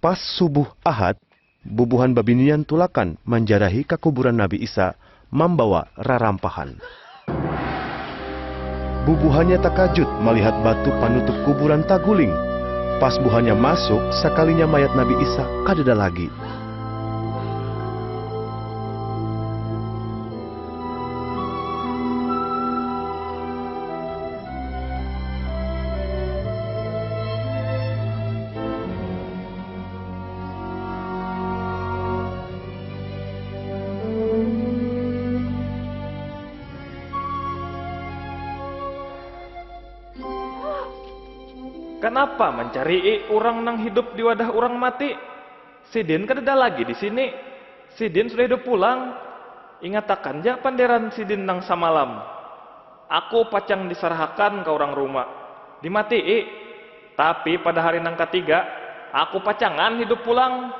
Pas subuh Ahad, bubuhan babinian tulakan menjarahi ke kuburan Nabi Isa membawa rarampahan. Bubuhannya takajut melihat batu panutup kuburan taguling. Pas buhannya masuk, sekalinya mayat Nabi Isa kadada lagi. Kenapa mencari orang nang hidup di wadah orang mati? Sidin kadada lagi di sini. Sidin sudah hidup pulang. Ingatakan ja panderan Sidin nang samalam. Aku pacang disarhakan ke orang rumah. Dimatii. Tapi pada hari nang ketiga, aku pacangan hidup pulang.